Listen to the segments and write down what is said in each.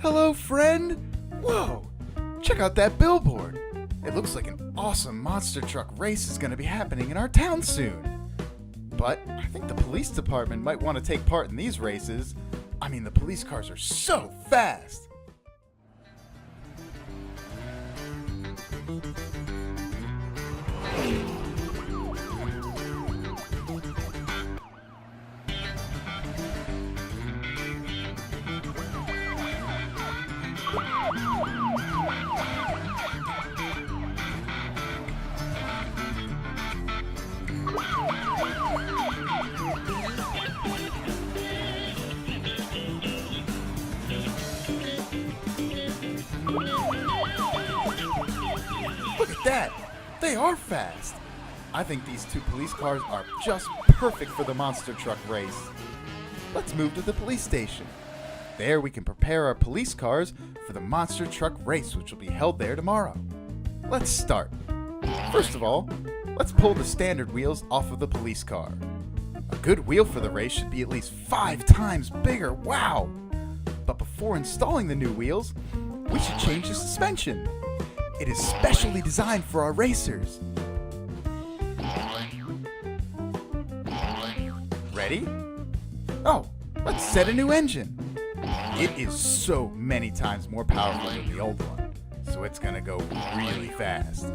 Hello, friend! Whoa! Check out that billboard! It looks like an awesome monster truck race is going to be happening in our town soon. But I think the police department might want to take part in these races. I mean, the police cars are so fast! Look at that! They are fast! I think these two police cars are just perfect for the monster truck race. Let's move to the police station. There we can prepare our police cars for the monster truck race, which will be held there tomorrow. Let's start. First of all, let's pull the standard wheels off of the police car. A good wheel for the race should be at least 5 times bigger. Wow! But before installing the new wheels, we should change the suspension. It is specially designed for our racers. Ready? Oh, let's set a new engine. It is so many times more powerful than the old one, so it's gonna go really fast.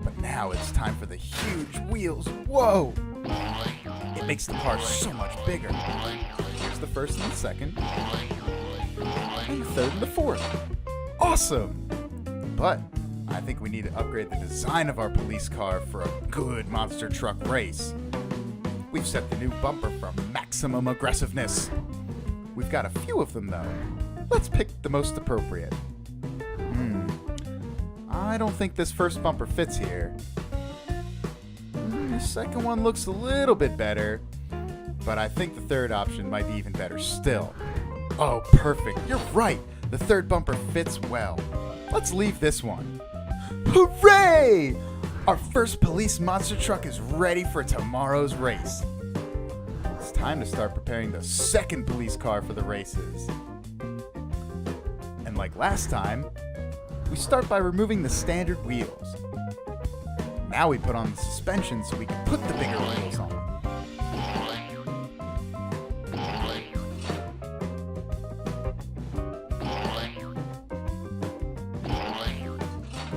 But now it's time for the huge wheels. Whoa! It makes the car so much bigger. Here's the first and the second, and the third and the fourth. Awesome! But I think we need to upgrade the design of our police car for a good monster truck race. We've set the new bumper for maximum aggressiveness. We've got a few of them though. Let's pick the most appropriate. I don't think this first bumper fits here. The second one looks a little bit better, but I think the third option might be even better still. Oh, perfect. You're right. The third bumper fits well. Let's leave this one. Hooray! Our first police monster truck is ready for tomorrow's race. It's time to start preparing the second police car for the races. And like last time, we start by removing the standard wheels. Now we put on the suspension so we can put the bigger wheels on.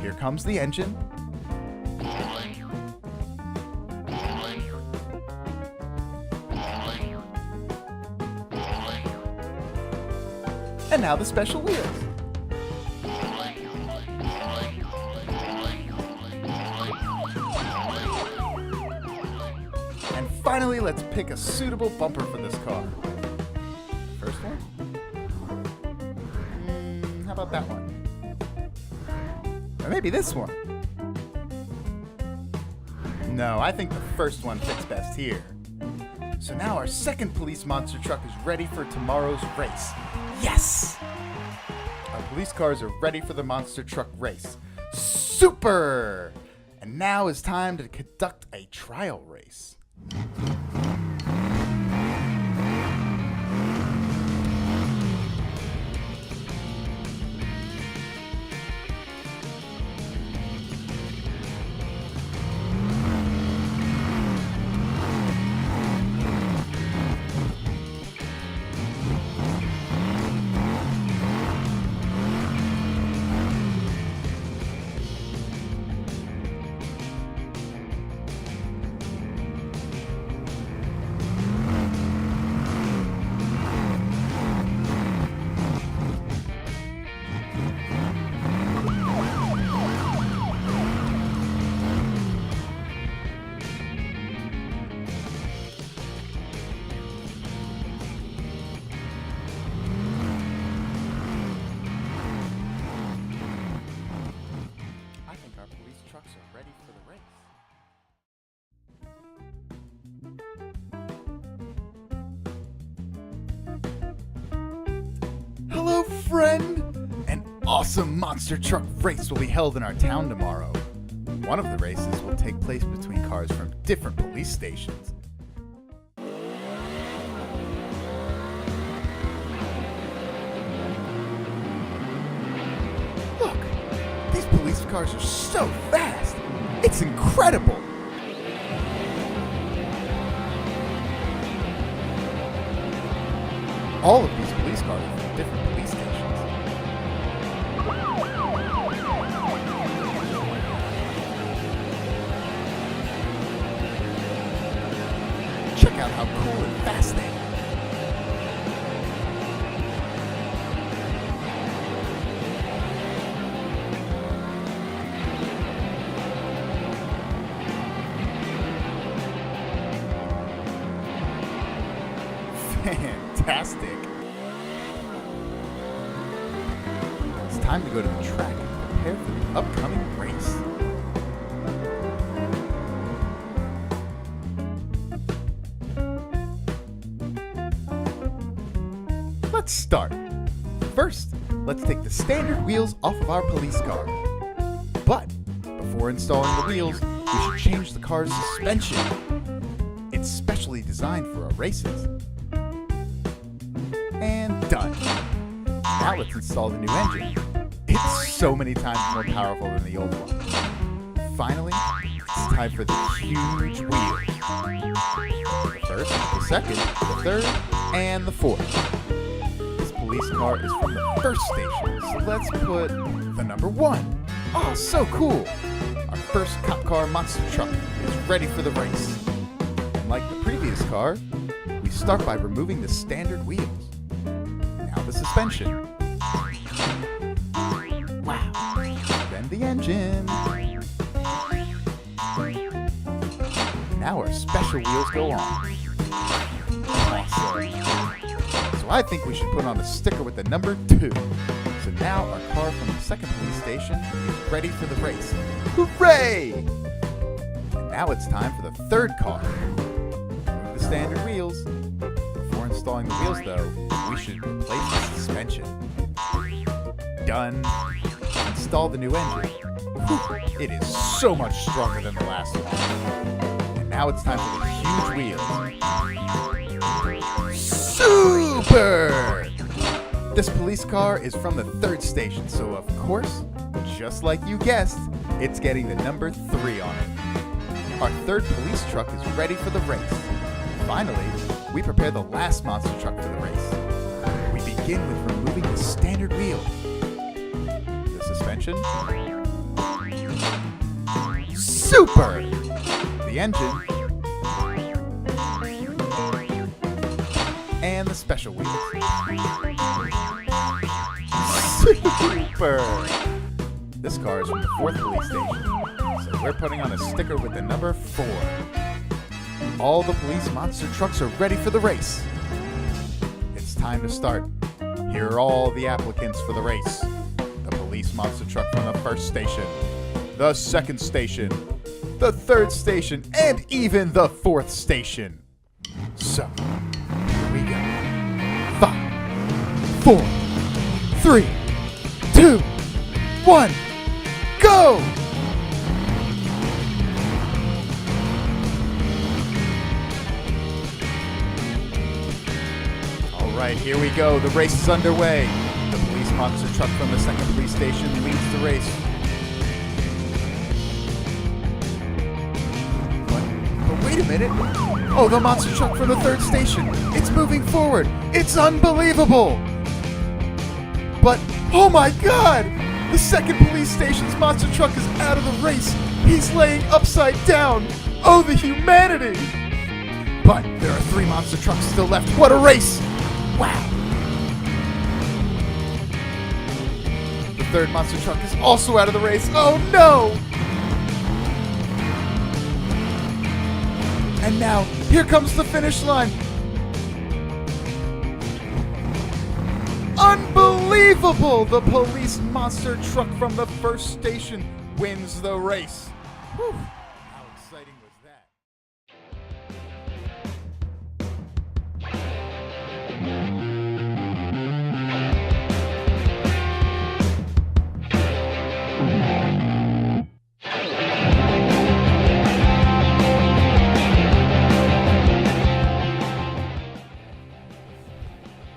Here comes the engine. And now the special wheels. And finally, let's pick a suitable bumper for this car. First one? How about that one? Or maybe this one? No, I think the first one fits best here. So now our second police monster truck is ready for tomorrow's race. Yes! Our police cars are ready for the monster truck race. Super! And now is time to conduct a trial race. Trucks are ready for the race. Hello, friend! An awesome monster truck race will be held in our town tomorrow. One of the races will take place between cars from different police stations. cars are so fast. It's incredible. All of these police cars are from different police stations. Check out how cool and fast they are. Fantastic. It's time to go to the track and prepare for the upcoming race. Let's start. First, let's take the standard wheels off of our police car. But before installing the wheels, we should change the car's suspension. It's specially designed for our races. And done. Now let's install the new engine. It's so many times more powerful than the old one. Finally, it's time for the huge wheels. The first, the second, the third, and the fourth. This police car is from the first station, so let's put the number 1. Oh, so cool! Our first cop car monster truck is ready for the race. And like the previous car, we start by removing the standard wheels. Now the suspension. Wow. Then the engine. Now our special wheels go on. Awesome. So I think we should put on a sticker with the number 2. So now our car from the second police station is ready for the race. Hooray! And now it's time for the third car. Remove the standard wheels. Before installing the wheels though, we should replace the suspension. Done. Install the new engine. Whew, it is so much stronger than the last one. And now it's time for the huge wheels. Super! This police car is from the third station, so of course, just like you guessed, it's getting the number 3 on it. Our third police truck is ready for the race. Finally, we prepare the last monster truck for the race. We begin with removing the standard wheel, the suspension, super, the engine, and the special wheels. Super! This car is from the 4th police station, so we're putting on a sticker with the number 4. All the police monster trucks are ready for the race. It's time to start. Here are all the applicants for the race. The police monster truck from the 1st station, the 2nd station, the 3rd station, and even the 4th station. So, here we go. 5, 4, 3, 2, 1, go! Alright, here we go. The race is underway. The police monster truck from the 2nd police station leads the race. But wait a minute. Oh, the monster truck from the 3rd station. It's moving forward. It's unbelievable. But, oh my god! The 2nd police station's monster truck is out of the race. He's laying upside down. Oh, the humanity! But there are 3 monster trucks still left. What a race! Wow! The 3rd monster truck is also out of the race. Oh no! And now, here comes the finish line. Unbelievable! The police monster truck from the 1st station wins the race. Whew. How exciting was that?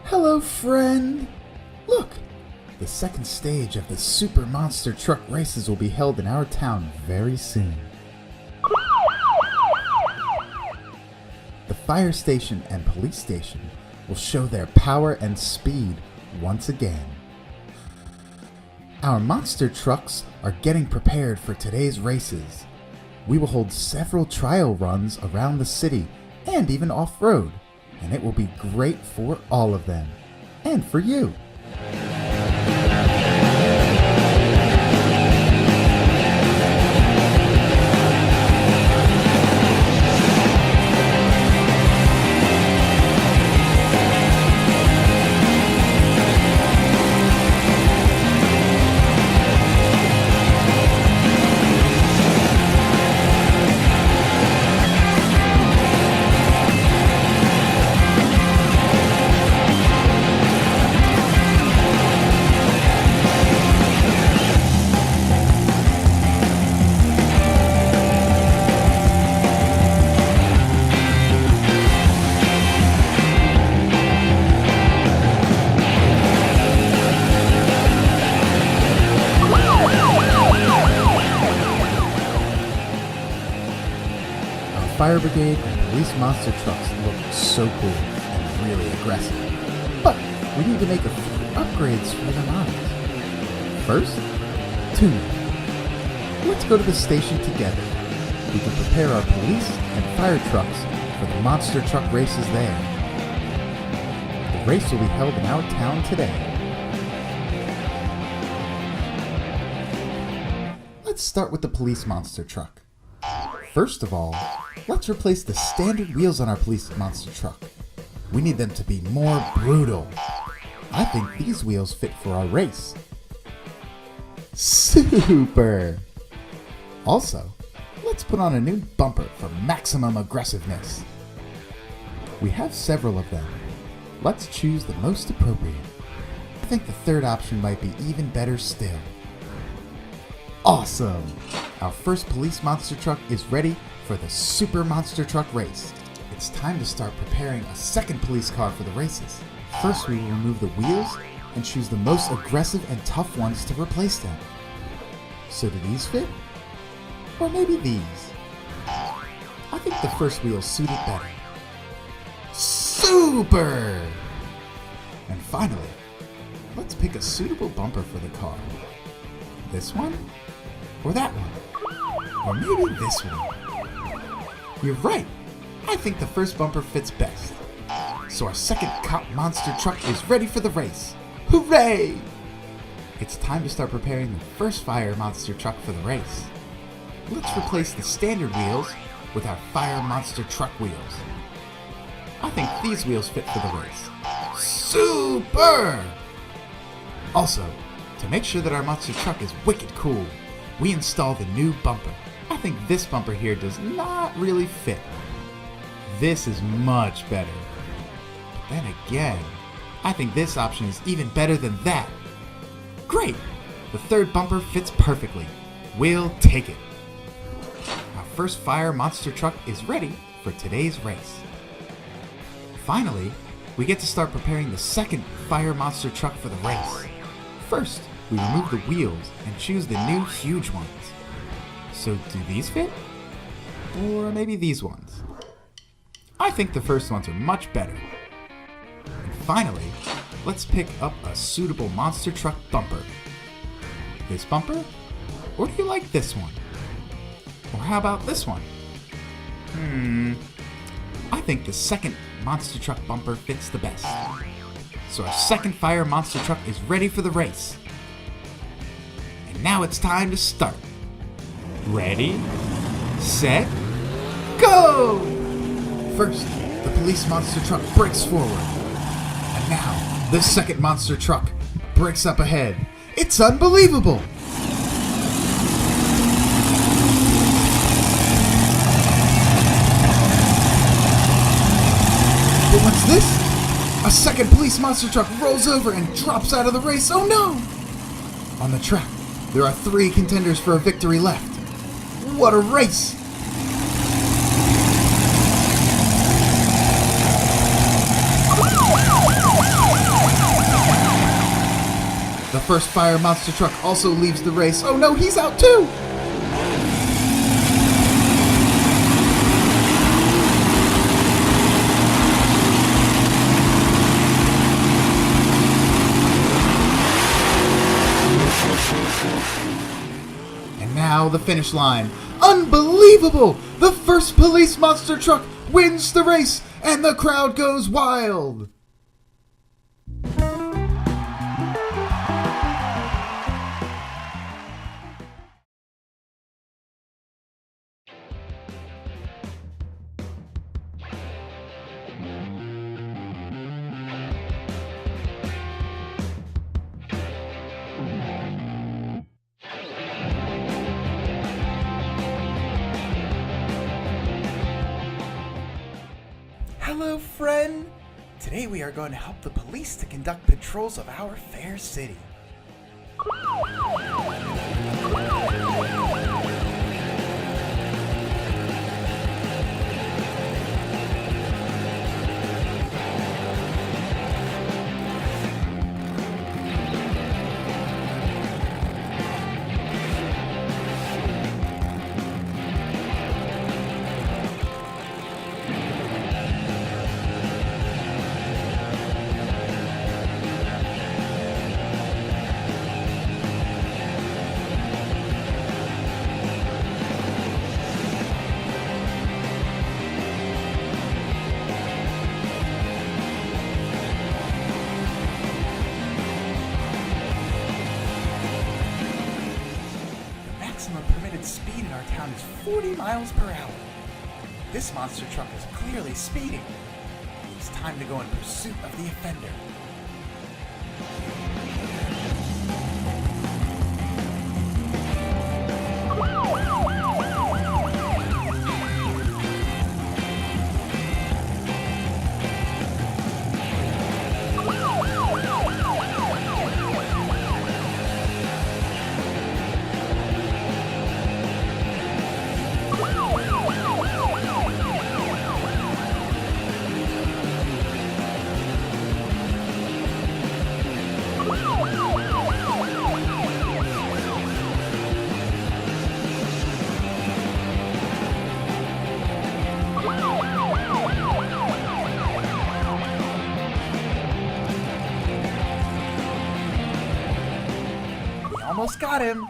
Hello, friend. Look, The second stage of the Super Monster Truck races will be held in our town very soon. The fire station and police station will show their power and speed once again. Our monster trucks are getting prepared for today's races. We will hold several trial runs around the city and even off-road, and it will be great for all of them, and for you. Fire Brigade and police monster trucks look so cool and really aggressive. But we need to make a few upgrades for the models. First, tuning. Let's go to the station together. We can prepare our police and fire trucks for the monster truck races there. The race will be held in our town today. Let's start with the police monster truck. First of all, let's replace the standard wheels on our police monster truck. We need them to be more brutal. I think these wheels fit for our race. Super! Also, let's put on a new bumper for maximum aggressiveness. We have several of them. Let's choose the most appropriate. I think the third option might be even better still. Awesome! Our first police monster truck is ready for the Super Monster Truck race. It's time to start preparing a second police car for the races. First, we will remove the wheels and choose the most aggressive and tough ones to replace them. So do these fit? Or maybe these? I think the first wheels suit it better. Super! And finally, let's pick a suitable bumper for the car. This one? Or that one? Or maybe this one? You're right! I think the first bumper fits best. So our second cop monster truck is ready for the race. Hooray! It's time to start preparing the first fire monster truck for the race. Let's replace the standard wheels with our fire monster truck wheels. I think these wheels fit for the race. Super! Also, to make sure that our monster truck is wicked cool, we install the new bumper. I think this bumper here does not really fit. This is much better. But then again, I think this option is even better than that. Great! The third bumper fits perfectly. We'll take it. Our first fire monster truck is ready for today's race. Finally, we get to start preparing the second fire monster truck for the race. First, we remove the wheels and choose the new huge ones. So do these fit? Or maybe these ones? I think the first ones are much better. And finally, let's pick up a suitable monster truck bumper. This bumper? Or do you like this one? Or how about this one? I think the second monster truck bumper fits the best. So our second fire monster truck is ready for the race. And now it's time to start. Ready, set, go! First, the police monster truck brakes forward. And now, the second monster truck brakes up ahead. It's unbelievable! But what's this? A second police monster truck rolls over and drops out of the race. Oh no! On the track, there are 3 contenders for a victory left. What a race! The first fire monster truck also leaves the race. Oh no, he's out too! And now the finish line. Unbelievable! The first police monster truck wins the race, and the crowd goes wild! Hello, friend! Today we are going to help the police to conduct patrols of our fair city. Permitted speed in our town is 40 miles per hour. This monster truck is clearly speeding. It's time to go in pursuit of the offender. Almost got him.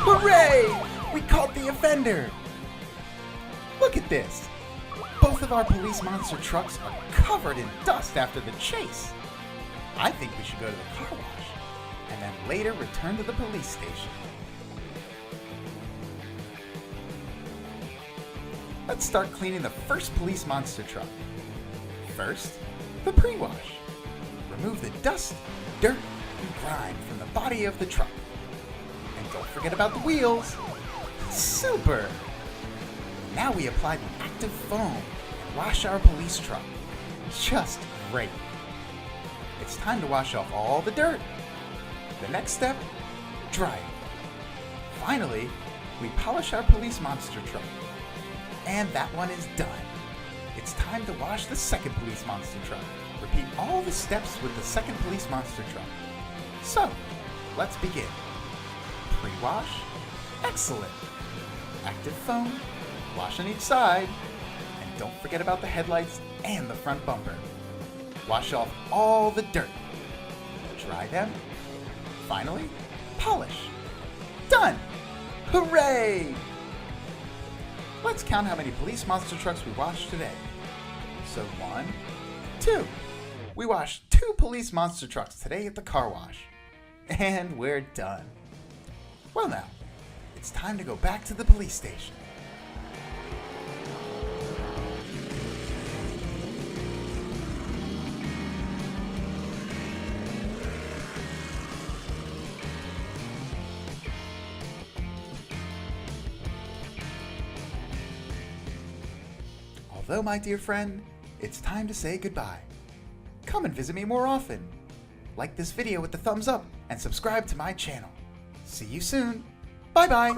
Hooray! We caught the offender! Look at this! Both of our police monster trucks are covered in dust after the chase. I think we should go to the car wash and then later return to the police station. Let's start cleaning the first police monster truck. First, the pre-wash. Remove the dust, dirt, and grime from the body of the truck. And don't forget about the wheels. Super! Now we apply the active foam and wash our police truck. Just great. It's time to wash off all the dirt. The next step, dry it. Finally, we polish our police monster truck. And that one is done. It's time to wash the second police monster truck. Repeat all the steps with the second police monster truck. So, let's begin. Pre-wash, excellent. Active foam, wash on each side. And don't forget about the headlights and the front bumper. Wash off all the dirt. Dry them. Finally, polish. Done! Hooray! Let's count how many police monster trucks we washed today. So 1, 2. We washed 2 police monster trucks today at the car wash. And we're done. Well now, it's time to go back to the police station. Although, my dear friend, it's time to say goodbye. Come and visit me more often. Like this video with the thumbs up and subscribe to my channel. See you soon. Bye bye.